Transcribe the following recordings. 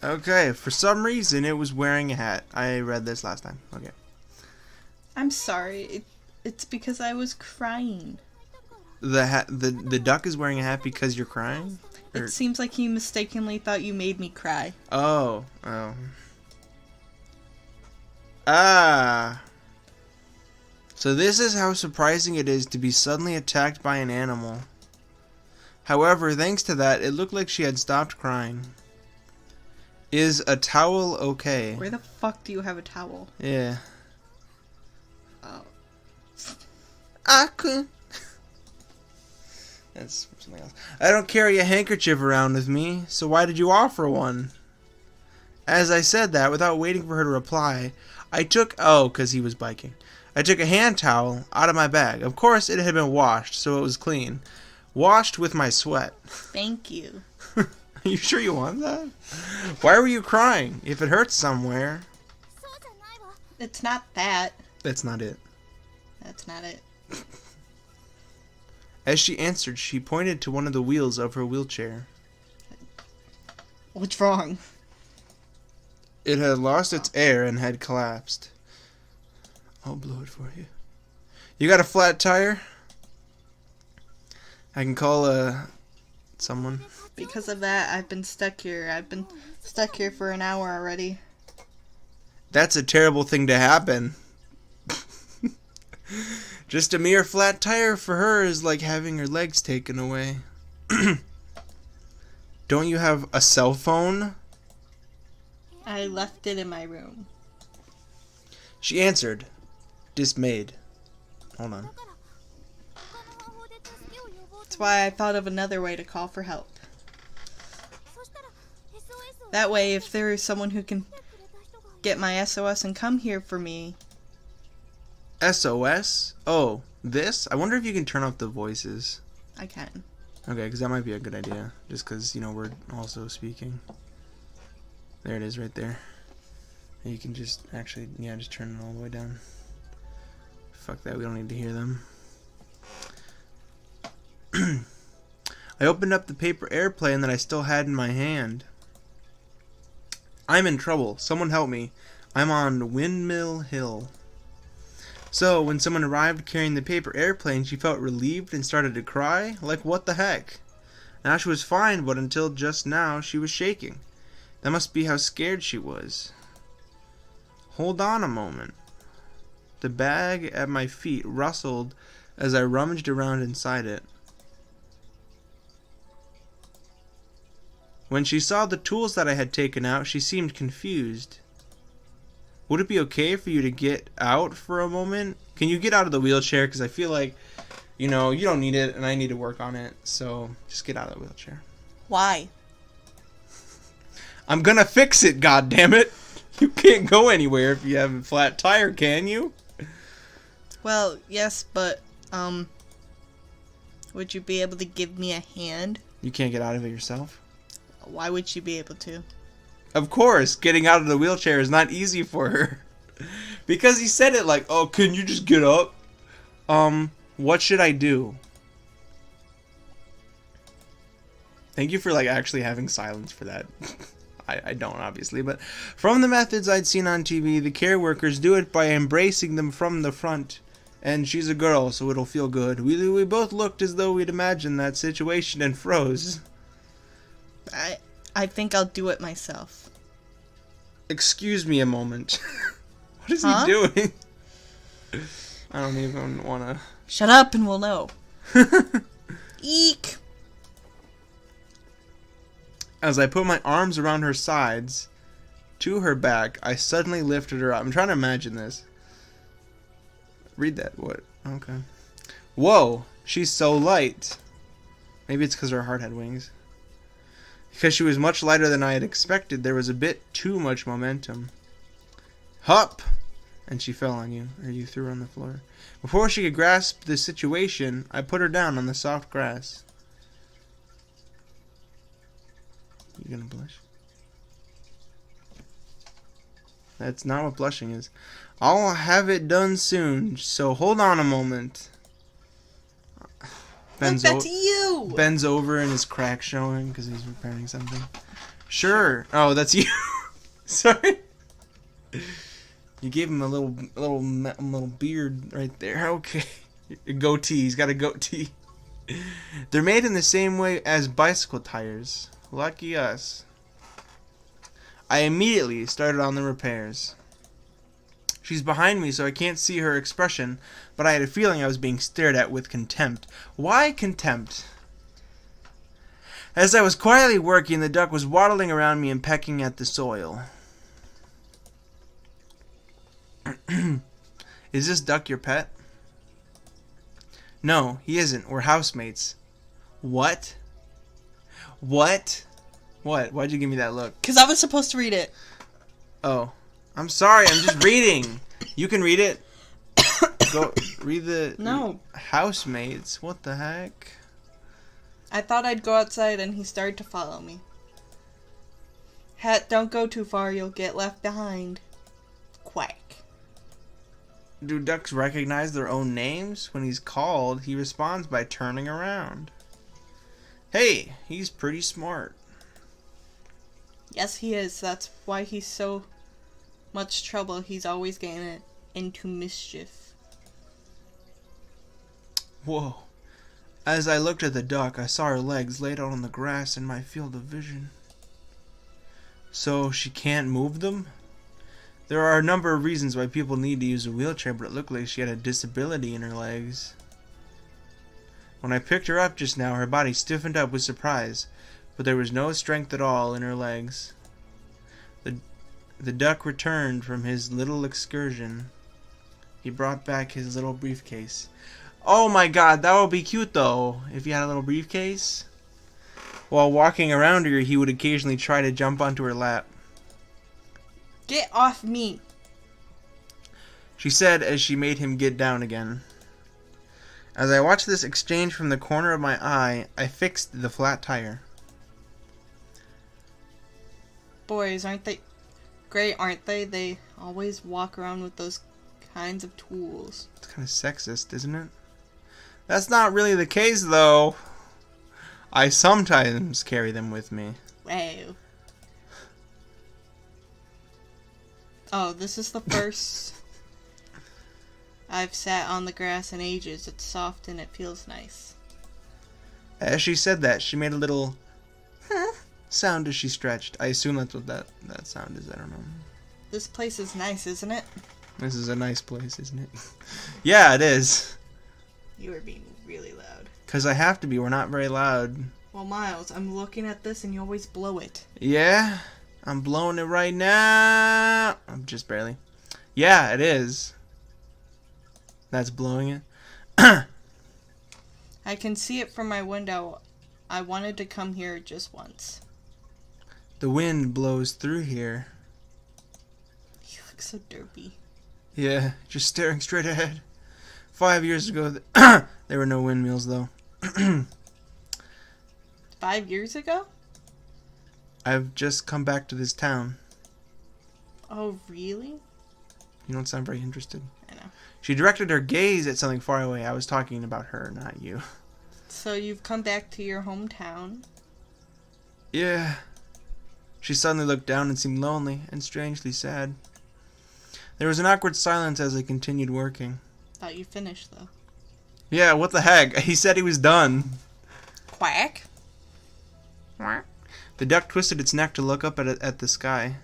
Okay, for some reason it was wearing a hat. I read this last time. Okay. I'm sorry. It's because I was crying. The duck is wearing a hat because you're crying? It seems like he mistakenly thought you made me cry. Oh. Ah. So this is how surprising it is to be suddenly attacked by an animal. However, thanks to that, it looked like she had stopped crying. Is a towel okay? Where the fuck do you have a towel? Yeah. Oh. I could. That's something else. I don't carry a handkerchief around with me, so why did you offer one? As I said that, without waiting for her to reply, I took... Oh, because he was biking. I took a hand towel out of my bag. Of course, it had been washed, so it was clean. Washed with my sweat. Thank you. Are you sure you want that? Why were you crying? If it hurts somewhere... It's not that. That's not it. That's not it. As she answered, she pointed to one of the wheels of her wheelchair. What's wrong? It had lost its air and had collapsed. I'll blow it for you. You got a flat tire? I can call someone. Because of that, I've been stuck here. I've been stuck here for an hour already. That's a terrible thing to happen. Just a mere flat tire for her is like having her legs taken away. Don't you have a cell phone? I left it in my room. She answered, dismayed. Hold on. That's why I thought of another way to call for help. That way, if there is someone who can get my SOS and come here for me... SOS? Oh, this? I wonder if you can turn off the voices. I can. Okay, because that might be a good idea. Just because, you know, we're also speaking. There it is right there. You can just actually, yeah, just turn it all the way down. Fuck that, we don't need to hear them. I opened up the paper airplane that I still had in my hand. I'm in trouble. Someone help me. I'm on Windmill Hill. So, when someone arrived carrying the paper airplane, she felt relieved and started to cry? Like, what the heck? Now she was fine, but until just now, she was shaking. That must be how scared she was. Hold on a moment. The bag at my feet rustled as I rummaged around inside it. When she saw the tools that I had taken out, she seemed confused. Would it be okay for you to get out for a moment? Can you get out of the wheelchair? Because I feel like, you know, you don't need it and I need to work on it. So just get out of the wheelchair. Why? I'm gonna fix it, goddammit! You can't go anywhere if you have a flat tire, can you? Well, yes, but, would you be able to give me a hand? You can't get out of it yourself? Why would you be able to? Of course, getting out of the wheelchair is not easy for her. Because he said it like, oh, can you just get up? What should I do? Thank you for like actually having silence for that. I don't, obviously, but from the methods I'd seen on TV, the care workers do it by embracing them from the front. And she's a girl, so it'll feel good. We both looked as though we'd imagined that situation and froze. I think I'll do it myself. Excuse me a moment. What is he doing? I don't even want to... Shut up and we'll know. Eek! As I put my arms around her sides, to her back, I suddenly lifted her up. I'm trying to imagine this. Read that. What? Okay. Whoa! She's so light. Maybe it's because her heart had wings. Because she was much lighter than I had expected, there was a bit too much momentum. Hup! And she fell on you, or you threw her on the floor. Before she could grasp the situation, I put her down on the soft grass. You gonna blush? That's not what blushing is. I'll have it done soon, so hold on a moment. that's you! Bends over and his crack showing because he's repairing something. Sure. Oh, that's you. Sorry. You gave him a little beard right there. Okay. A goatee. He's got a goatee. They're made in the same way as bicycle tires. Lucky us. I immediately started on the repairs. She's behind me, so I can't see her expression, but I had a feeling I was being stared at with contempt. Why contempt? As I was quietly working, the duck was waddling around me and pecking at the soil. Is this duck your pet? No, he isn't. We're housemates. What? What? What? Why'd you give me that look? Because I was supposed to read it. Oh. I'm sorry, I'm just reading. You can read it. Go read the No. Housemates. What the heck? I thought I'd go outside and he started to follow me. Hat, don't go too far, you'll get left behind. Quack. Do ducks recognize their own names? When he's called, he responds by turning around. Hey, he's pretty smart. Yes, he is. That's why he's so much trouble. He's always getting into mischief. Whoa. As I looked at the duck, I saw her legs laid out on the grass in my field of vision. So she can't move them? There are a number of reasons why people need to use a wheelchair, but it looked like she had a disability in her legs. When I picked her up just now, her body stiffened up with surprise, but there was no strength at all in her legs. The duck returned from his little excursion. He brought back his little briefcase. Oh my god, that would be cute though, if he had a little briefcase. While walking around her, he would occasionally try to jump onto her lap. Get off me! She said as she made him get down again. As I watched this exchange from the corner of my eye, I fixed the flat tire. Boys, aren't they great, aren't they? They always walk around with those kinds of tools. It's kind of sexist, isn't it? That's not really the case, though. I sometimes carry them with me. Wow. Oh, this is the first I've sat on the grass in ages. It's soft and it feels nice. As she said that, she made a little sound as she stretched. I assume that's what that sound is. I don't know. This place is nice, isn't it? This is a nice place, isn't it? Yeah, it is. You are being really loud. Because I have to be. We're not very loud. Well, Miles, I'm looking at this and you always blow it. Yeah? I'm blowing it right now. I'm just barely. Yeah, it is. That's blowing it. I can see it from my window. I wanted to come here just once. The wind blows through here. You look so derpy. Yeah, just staring straight ahead. 5 years ago, there were no windmills, though. 5 years ago? I've just come back to this town. Oh, really? You don't sound very interested. I know. She directed her gaze at something far away. I was talking about her, not you. So you've come back to your hometown? Yeah. She suddenly looked down and seemed lonely and strangely sad. There was an awkward silence as I continued working. Thought you finished, though. Yeah, what the heck? He said he was done. Quack. Quack. The duck twisted its neck to look up at the sky.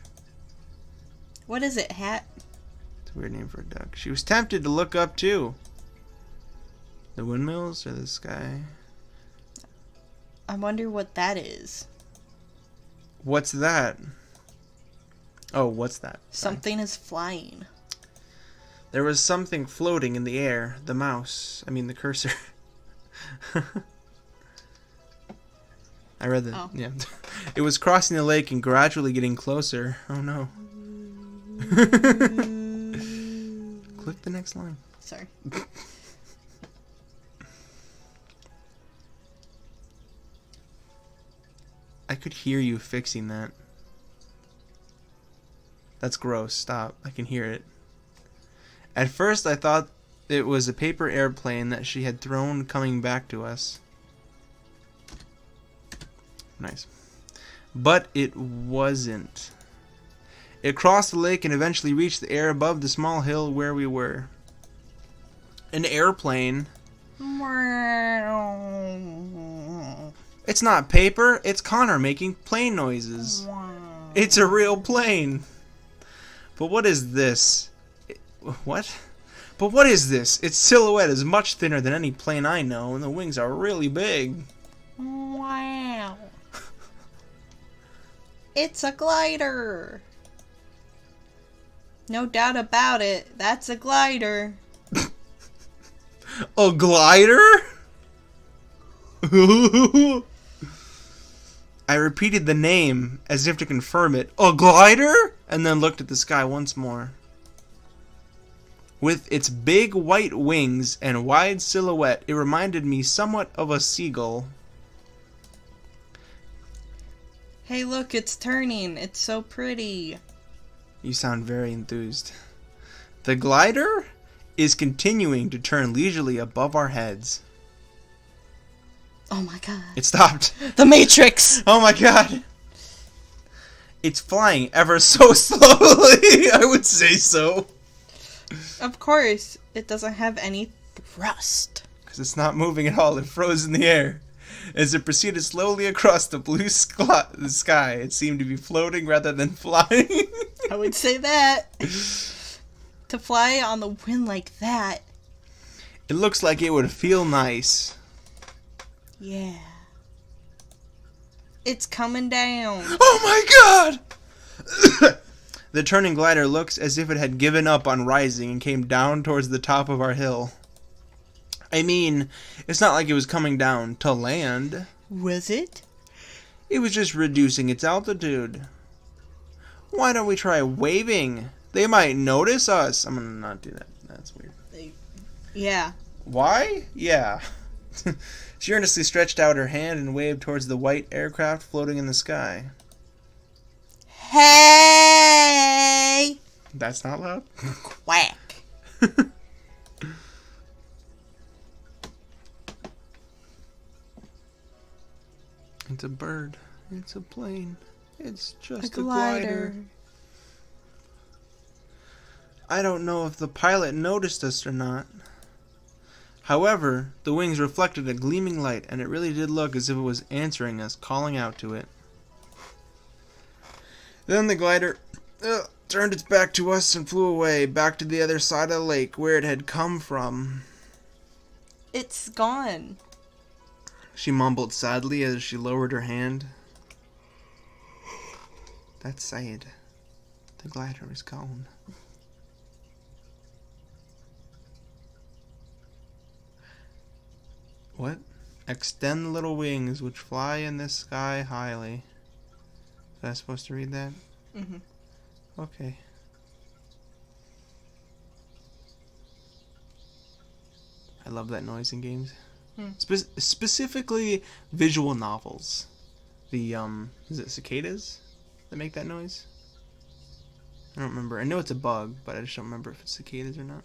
What is it, Hat? It's a weird name for a duck. She was tempted to look up, too. The windmills or the sky? I wonder what that is. What's that? Oh, what's that? Sorry. Something is flying. There was something floating in the air. The mouse. I mean, the cursor. I read that. Oh. Yeah. It was crossing the lake and gradually getting closer. Oh, no. Click the next line. Sorry. I could hear you fixing that. That's gross. Stop. I can hear it. At first, I thought it was a paper airplane that she had thrown coming back to us. Nice. But it wasn't. It crossed the lake and eventually reached the air above the small hill where we were. An airplane. It's not paper, it's Connor making plane noises. It's a real plane. But what is this? What? But what is this? Its silhouette is much thinner than any plane I know, and the wings are really big. Wow. It's a glider. No doubt about it. That's a glider. A glider? I repeated the name as if to confirm it. A glider? And then looked at the sky once more. With its big white wings and wide silhouette, it reminded me somewhat of a seagull. Hey, look, it's turning. It's so pretty. You sound very enthused. The glider is continuing to turn leisurely above our heads. Oh my god. It stopped. The Matrix! Oh my god. It's flying ever so slowly. I would say so. Of course, it doesn't have any thrust. Because it's not moving at all. It froze in the air. As it proceeded slowly across the blue sky, it seemed to be floating rather than flying. I would say that. To fly on the wind like that. It looks like it would feel nice. Yeah. It's coming down. Oh my god! The turning glider looks as if it had given up on rising and came down towards the top of our hill. I mean, it's not like it was coming down to land. Was it? It was just reducing its altitude. Why don't we try waving? They might notice us. I'm gonna not do that. That's weird. Yeah. Why? Yeah. She earnestly stretched out her hand and waved towards the white aircraft floating in the sky. Hey! That's not loud? Quack. It's a bird. It's a plane. It's just A glider. I don't know if the pilot noticed us or not. However, the wings reflected a gleaming light, and it really did look as if it was answering us, calling out to it. Then the glider turned its back to us and flew away, back to the other side of the lake, where it had come from. It's gone. She mumbled sadly as she lowered her hand. That's sad. The glider is gone. What? Extend the little wings which fly in the sky highly. Was I supposed to read that? Mm-hmm. Okay. I love that noise in games. Specifically visual novels. The, is it cicadas that make that noise? I don't remember. I know it's a bug, but I just don't remember if it's cicadas or not.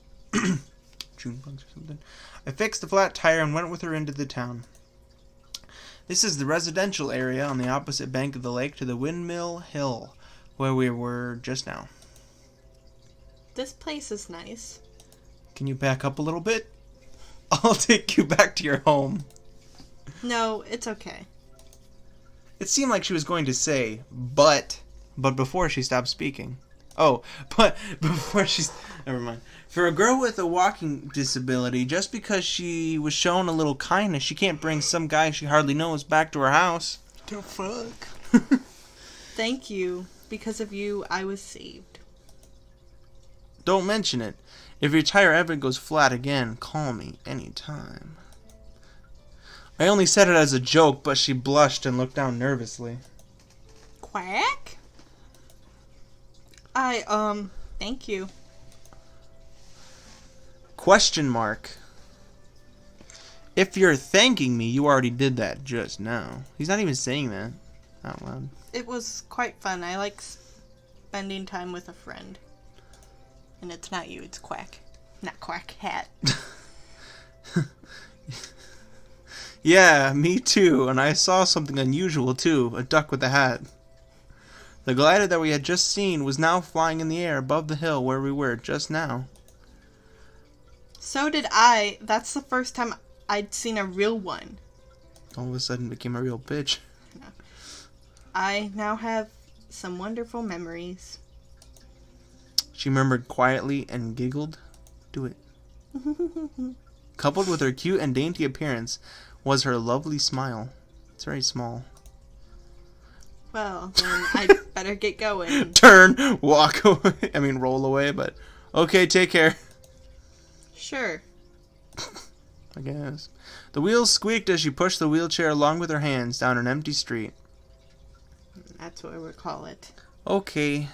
June bugs or something. I fixed the flat tire and went with her into the town. This is the residential area on the opposite bank of the lake to the Windmill Hill, where we were just now. This place is nice. Can you back up a little bit? I'll take you back to your home. No, it's okay. It seemed like she was going to say, but before she stopped speaking. Oh, but before she's... Never mind. For a girl with a walking disability, just because she was shown a little kindness, she can't bring some guy she hardly knows back to her house. The fuck? Thank you. Because of you, I was saved. Don't mention it. If your tire ever goes flat again, call me anytime. I only said it as a joke, but she blushed and looked down nervously. Quack? Thank you. Question mark. If you're thanking me, you already did that just now. He's not even saying that out loud. It was quite fun. I like spending time with a friend. And it's not you, it's Quack. Not Quack Hat. Yeah, me too, and I saw something unusual too, a duck with a hat. The glider that we had just seen was now flying in the air above the hill where we were just now. So did I. That's the first time I'd seen a real one. All of a sudden became a real bitch. I now have some wonderful memories. She murmured quietly and giggled. Do it. Coupled with her cute and dainty appearance was her lovely smile. It's very small. Well, then I'd better get going. Turn, walk away. I mean, roll away, but okay, take care. Sure. I guess. The wheels squeaked as she pushed the wheelchair along with her hands down an empty street. That's what we call it. Okay,